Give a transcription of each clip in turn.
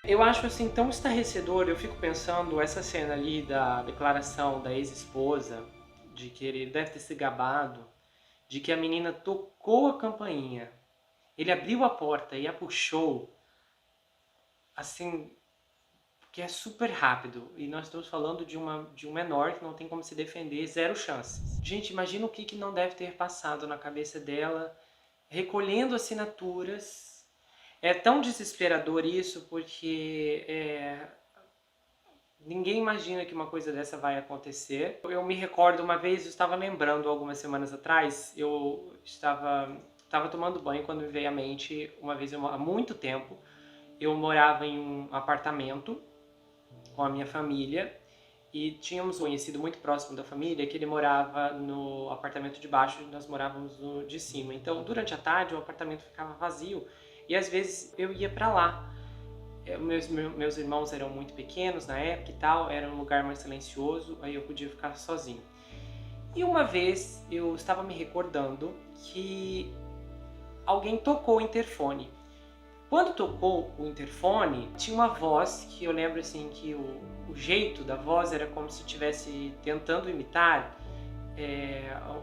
Eu acho assim tão estarrecedor, eu fico pensando essa cena ali da declaração da ex-esposa, de que ele deve ter se gabado, de que a menina tocou a campainha, ele abriu a porta e a puxou, assim, que é super rápido. E nós estamos falando de um menor que não tem como se defender, zero chances. Gente, imagina o que não deve ter passado na cabeça dela, recolhendo assinaturas. É tão desesperador isso, porque ninguém imagina que uma coisa dessa vai acontecer. Eu me recordo uma vez, eu estava lembrando algumas semanas atrás, eu estava tomando banho quando me veio à mente, uma vez, há muito tempo, eu morava em um apartamento com a minha família e tínhamos um conhecido muito próximo da família que ele morava no apartamento de baixo e nós morávamos no de cima. Então, durante a tarde, o apartamento ficava vazio e às vezes eu ia para lá. Meus irmãos eram muito pequenos na época e tal, era um lugar mais silencioso, aí eu podia ficar sozinho. E uma vez eu estava me recordando que alguém tocou o interfone. Quando tocou o interfone, tinha uma voz que eu lembro assim que o jeito da voz era como se estivesse tentando imitar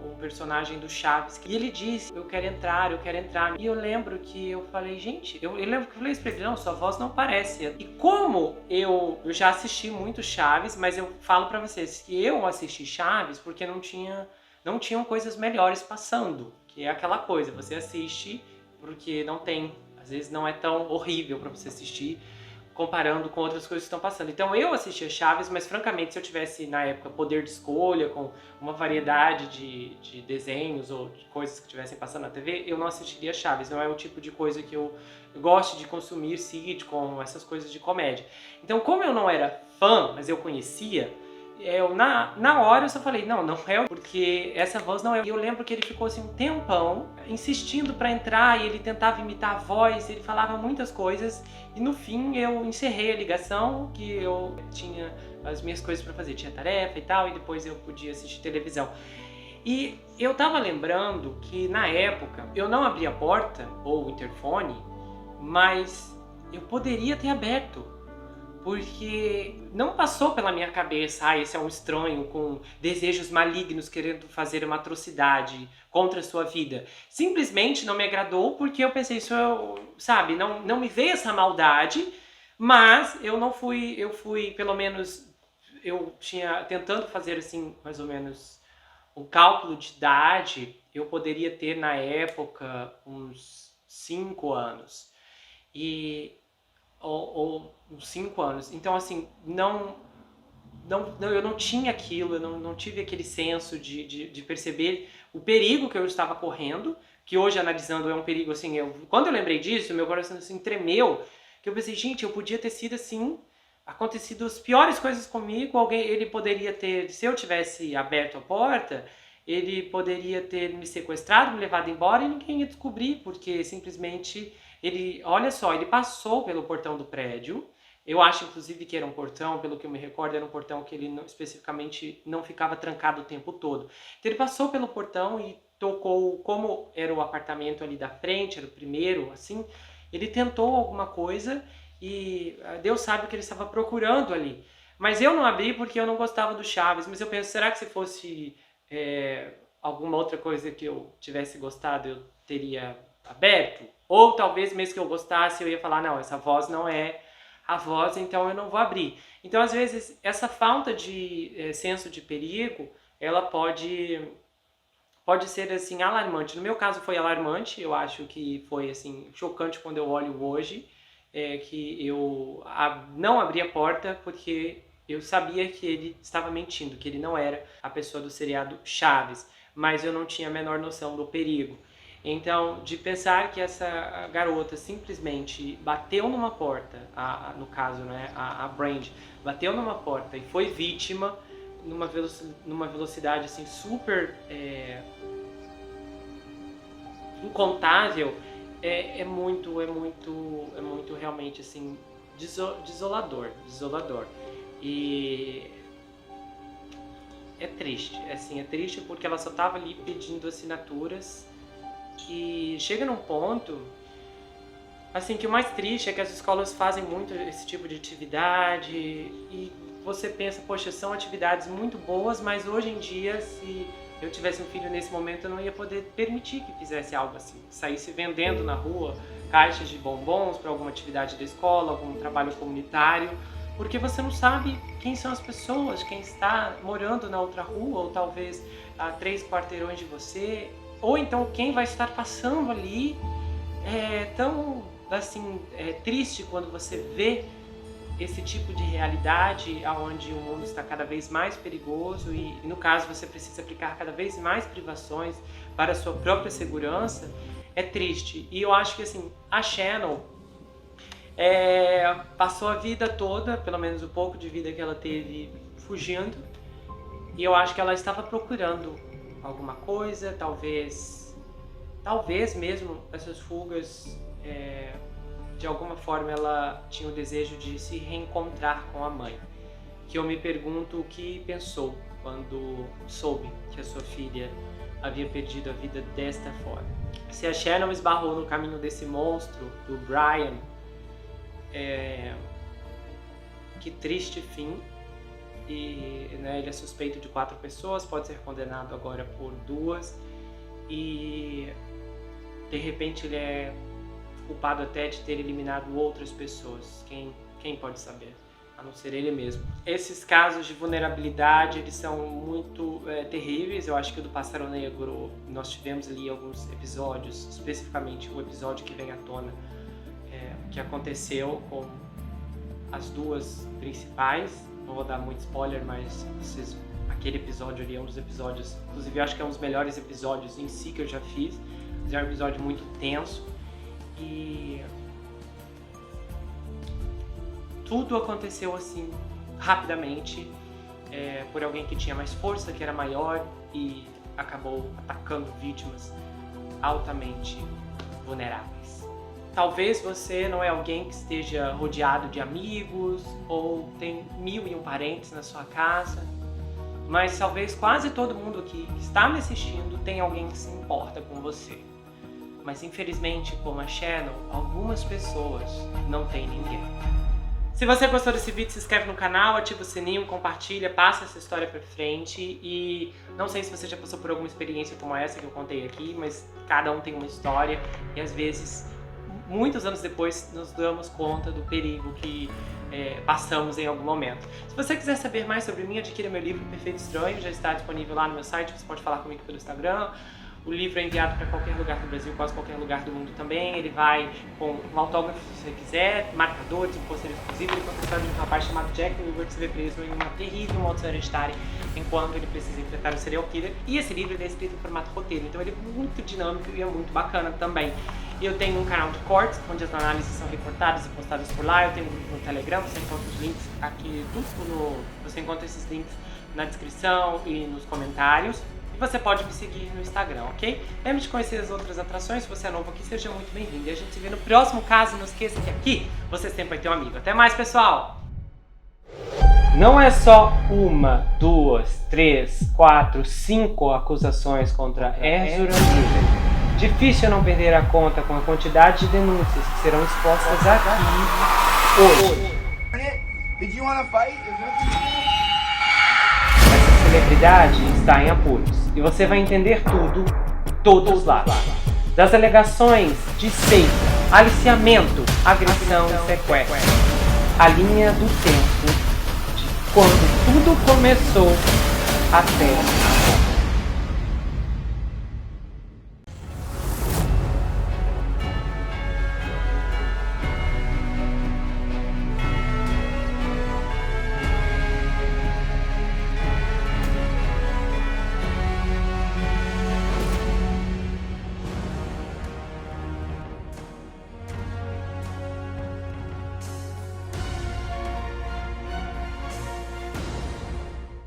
um personagem do Chaves. E ele disse, eu quero entrar, eu quero entrar. E eu lembro que eu falei, gente, eu lembro que eu falei isso pra ele, não, sua voz não parece. E como eu já assisti muito Chaves, mas eu falo pra vocês que eu assisti Chaves porque não tinham coisas melhores passando. Que é aquela coisa, você assiste porque não tem, às vezes não é tão horrível pra você assistir, comparando com outras coisas que estão passando. Então eu assistia Chaves, mas francamente se eu tivesse na época poder de escolha, com uma variedade de desenhos ou de coisas que estivessem passando na TV, eu não assistiria Chaves. Não é o tipo de coisa que eu gosto de consumir, sitcom, essas coisas de comédia. Então como eu não era fã, mas eu conhecia, na hora eu só falei, não é, porque essa voz não é. E eu lembro que ele ficou assim um tempão insistindo para entrar e ele tentava imitar a voz, ele falava muitas coisas e no fim eu encerrei a ligação, que eu tinha as minhas coisas para fazer, tinha tarefa e tal, e depois eu podia assistir televisão. E eu tava lembrando que na época eu não abri a porta ou o interfone, mas eu poderia ter aberto. Porque não passou pela minha cabeça, esse é um estranho com desejos malignos querendo fazer uma atrocidade contra a sua vida. Simplesmente não me agradou porque eu pensei, sabe, não me veio essa maldade, mas eu fui, pelo menos, eu tinha, tentando fazer assim, mais ou menos, um cálculo de idade, eu poderia ter na época uns 5 anos. E ou uns 5 anos. Então, assim, eu não tinha aquilo, eu não tive aquele senso de perceber o perigo que eu estava correndo, que hoje, analisando, é um perigo, assim, quando eu lembrei disso, meu coração, assim, tremeu, que eu pensei, gente, eu podia ter sido, assim, acontecido as piores coisas comigo, ele poderia ter, se eu tivesse aberto a porta, ele poderia ter me sequestrado, me levado embora e ninguém ia descobrir, porque simplesmente ele, olha só, ele passou pelo portão do prédio. Eu acho, inclusive, que era um portão, pelo que eu me recordo, era um portão que ele especificamente não ficava trancado o tempo todo. Então ele passou pelo portão e tocou, como era o apartamento ali da frente, era o primeiro, assim, ele tentou alguma coisa e Deus sabe o que ele estava procurando ali. Mas eu não abri porque eu não gostava do Chaves, mas eu penso, será que se fosse alguma outra coisa que eu tivesse gostado, eu teria aberto? Ou talvez mesmo que eu gostasse, eu ia falar, não, essa voz não é a voz, então eu não vou abrir. Então, às vezes, essa falta de senso de perigo, ela pode ser, assim, alarmante. No meu caso foi alarmante, eu acho que foi, assim, chocante quando eu olho hoje, que eu não abri a porta porque eu sabia que ele estava mentindo, que ele não era a pessoa do seriado Chaves, mas eu não tinha a menor noção do perigo. Então, de pensar que essa garota simplesmente bateu numa porta, no caso, né, a Brand, bateu numa porta e foi vítima numa velocidade assim super incontável, é muito realmente assim desolador. E é triste porque ela só estava ali pedindo assinaturas e chega num ponto, Assim, que o mais triste é que as escolas fazem muito esse tipo de atividade e você pensa, poxa, são atividades muito boas, mas hoje em dia, se eu tivesse um filho nesse momento, eu não ia poder permitir que fizesse algo assim. Saísse vendendo na rua caixas de bombons para alguma atividade da escola, algum trabalho comunitário, porque você não sabe quem são as pessoas, quem está morando na outra rua, ou talvez a 3 quarteirões de você, ou então quem vai estar passando ali. É tão assim, triste quando você vê esse tipo de realidade onde o mundo está cada vez mais perigoso e no caso você precisa aplicar cada vez mais privações para a sua própria segurança. É triste. E eu acho que assim, a Shannon passou a vida toda, pelo menos o pouco de vida que ela teve, fugindo, e eu acho que ela estava procurando alguma coisa, talvez mesmo essas fugas, de alguma forma ela tinha o desejo de se reencontrar com a mãe. Que eu me pergunto o que pensou quando soube que a sua filha havia perdido a vida desta forma. Se a Shannon esbarrou no caminho desse monstro, do Brian, que triste fim. E ele é suspeito de 4 pessoas, pode ser condenado agora por 2 e de repente ele é culpado até de ter eliminado outras pessoas. Quem pode saber? A não ser ele mesmo. Esses casos de vulnerabilidade, eles são muito terríveis. Eu acho que o do Pássaro Negro, nós tivemos ali alguns episódios, especificamente o episódio que vem à tona, que aconteceu com as 2 principais. Não vou dar muito spoiler, mas aquele episódio ali é um dos episódios, inclusive eu acho que é um dos melhores episódios em si que eu já fiz. É um episódio muito tenso e tudo aconteceu assim, rapidamente, por alguém que tinha mais força, que era maior e acabou atacando vítimas altamente vulneráveis. Talvez você não é alguém que esteja rodeado de amigos ou tem 1001 parentes na sua casa, mas talvez quase todo mundo aqui que está me assistindo tem alguém que se importa com você. Mas infelizmente, como a Shannon, algumas pessoas não têm ninguém. Se você gostou desse vídeo, se inscreve no canal, ativa o sininho, compartilha, passa essa história pra frente. E não sei se você já passou por alguma experiência como essa que eu contei aqui, mas cada um tem uma história e às vezes, muitos anos depois, nos damos conta do perigo que passamos em algum momento. Se você quiser saber mais sobre mim, adquira meu livro Perfeito Estranho, já está disponível lá no meu site, você pode falar comigo pelo Instagram. O livro é enviado para qualquer lugar do Brasil, quase qualquer lugar do mundo também. Ele vai com um autógrafo se você quiser, marcadores, um pôster exclusivo. Ele conta a história de um rapaz chamado Jack Wilbur que se vê preso em uma terrível maldição hereditária enquanto ele precisa enfrentar um serial killer. E esse livro é escrito em formato roteiro, então ele é muito dinâmico e é muito bacana também. Eu tenho um canal de cortes, onde as análises são recortadas e postadas por lá. Eu tenho um grupo no Telegram, você encontra os links aqui, você encontra esses links na descrição e nos comentários. E você pode me seguir no Instagram, ok? Lembre de conhecer as outras atrações. Se você é novo aqui, seja muito bem-vindo. E a gente se vê no próximo caso. Não esqueça que aqui você sempre vai ter um amigo. Até mais, pessoal! Não é só 1, 2, 3, 4, 5 acusações contra Ezra Miller. Difícil não perder a conta com a quantidade de denúncias que serão expostas aqui hoje. Essa celebridade está em apuros e você vai entender tudo, todos os lados. Das alegações de seita, aliciamento, agressão e sequestro. A linha do tempo de quando tudo começou até agora.